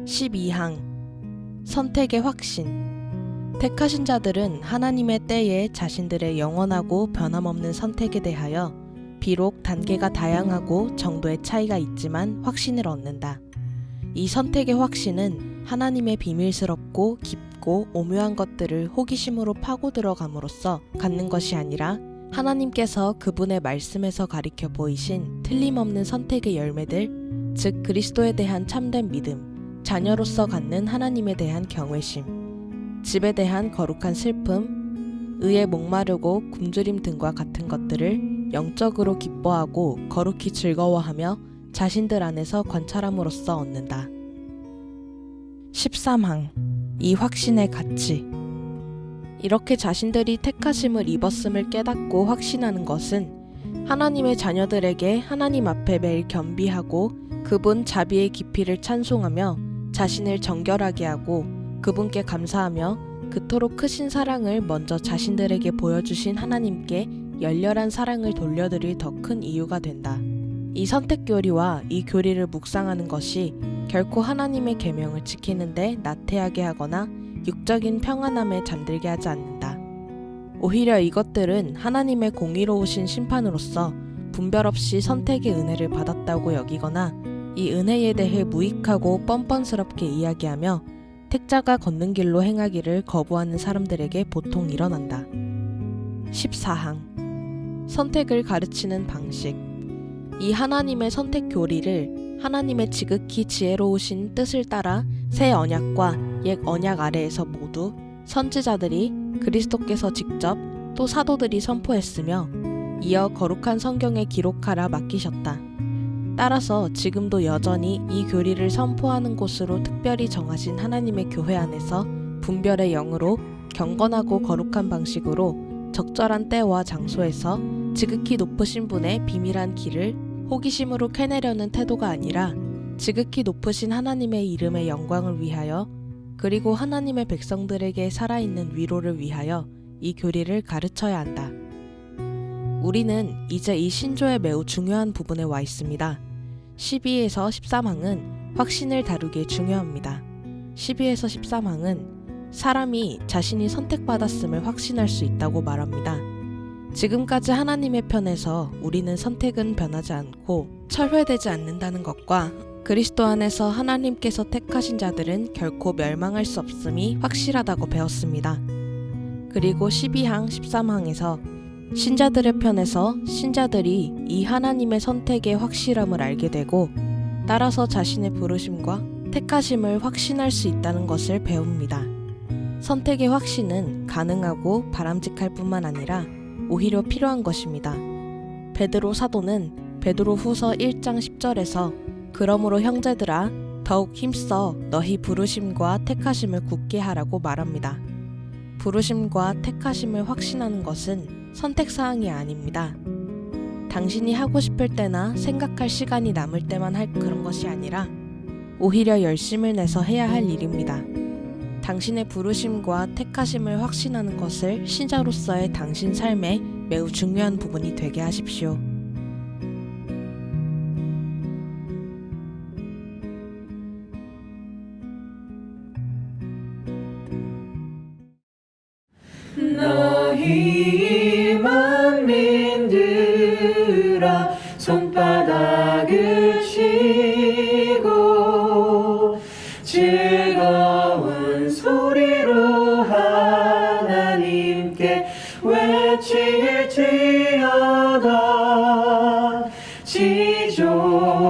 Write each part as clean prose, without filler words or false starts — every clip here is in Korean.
(12항) 선택의 확신. 택하신 자들은 하나님의 때에 자신들의 영원하고 변함없는 선택에 대하여 비록 단계가 다양하고 정도의 차이가 있지만 확신을 얻는다. 이 선택의 확신은 하나님의 비밀스럽고 깊고 오묘한 것들을 호기심으로 파고 들어감으로써 갖는 것이 아니라 하나님께서 그분의 말씀에서 가리켜 보이신 틀림없는 선택의 열매들, 즉 그리스도에 대한 참된 믿음, 자녀로서 갖는 하나님에 대한 경외심, 집에 대한 거룩한 슬픔, 의에 목마르고 굶주림 등과 같은 것들을 영적으로 기뻐하고 거룩히 즐거워하며 자신들 안에서 관찰함으로써 얻는다. 13항. 이 확신의 가치. 이렇게 자신들이 택하심을 입었음을 깨닫고 확신하는 것은 하나님의 자녀들에게 하나님 앞에 매일 겸비하고 그분 자비의 깊이를 찬송하며 자신을 정결하게 하고 그분께 감사하며 그토록 크신 사랑을 먼저 자신들에게 보여주신 하나님께 열렬한 사랑을 돌려드릴 더 큰 이유가 된다. 이 선택 교리와 이 교리를 묵상하는 것이 결코 하나님의 계명을 지키는데 나태하게 하거나 육적인 평안함에 잠들게 하지 않는다. 오히려 이것들은 하나님의 공의로우신 심판으로서 분별 없이 선택의 은혜를 받았다고 여기거나 이 은혜에 대해 무익하고 뻔뻔스럽게 이야기하며 택자가 걷는 길로 행하기를 거부하는 사람들에게 보통 일어난다. 14항. 선택을 가르치는 방식. 이 하나님의 선택 교리를 하나님의 지극히 지혜로우신 뜻을 따라 새 언약과 옛 언약 아래에서 모두 선지자들이 그리스도께서 직접 또 사도들이 선포했으며 이어 거룩한 성경에 기록하라 맡기셨다. 따라서 지금도 여전히 이 교리를 선포하는 곳으로 특별히 정하신 하나님의 교회 안에서 분별의 영으로 경건하고 거룩한 방식으로 적절한 때와 장소에서 지극히 높으신 분의 비밀한 길을 호기심으로 캐내려는 태도가 아니라 지극히 높으신 하나님의 이름의 영광을 위하여 그리고 하나님의 백성들에게 살아있는 위로를 위하여 이 교리를 가르쳐야 한다. 우리는 이제 이 신조의 매우 중요한 부분에 와 있습니다. 12에서 13항은 확신을 다루기에 중요합니다. 12에서 13항은 사람이 자신이 선택받았음을 확신할 수 있다고 말합니다. 지금까지 하나님의 편에서 우리는 선택은 변하지 않고 철회되지 않는다는 것과 그리스도 안에서 하나님께서 택하신 자들은 결코 멸망할 수 없음이 확실하다고 배웠습니다. 그리고 12항, 13항에서 신자들의 편에서 신자들이 이 하나님의 선택의 확실함을 알게 되고 따라서 자신의 부르심과 택하심을 확신할 수 있다는 것을 배웁니다. 선택의 확신은 가능하고 바람직할 뿐만 아니라 오히려 필요한 것입니다. 베드로 사도는 베드로후서 1장 10절에서 그러므로 형제들아 더욱 힘써 너희 부르심과 택하심을 굳게 하라고 말합니다. 부르심과 택하심을 확신하는 것은 선택사항이 아닙니다. 당신이 하고 싶을 때나 생각할 시간이 남을 때만 할 그런 것이 아니라 오히려 열심을 내서 해야 할 일입니다. 당신의 부르심과 택하심을 확신하는 것을 신자로서의 당신 삶의 매우 중요한 부분이 되게 하십시오. 너희 만민들아 손바닥을 치고 즐거운 소리로 하나님께 외칠지어다. 지존하신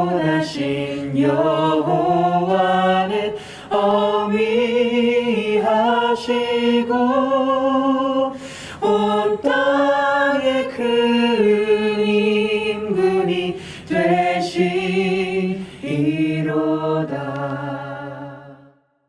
여호와는 어미하시고 온 땅에 그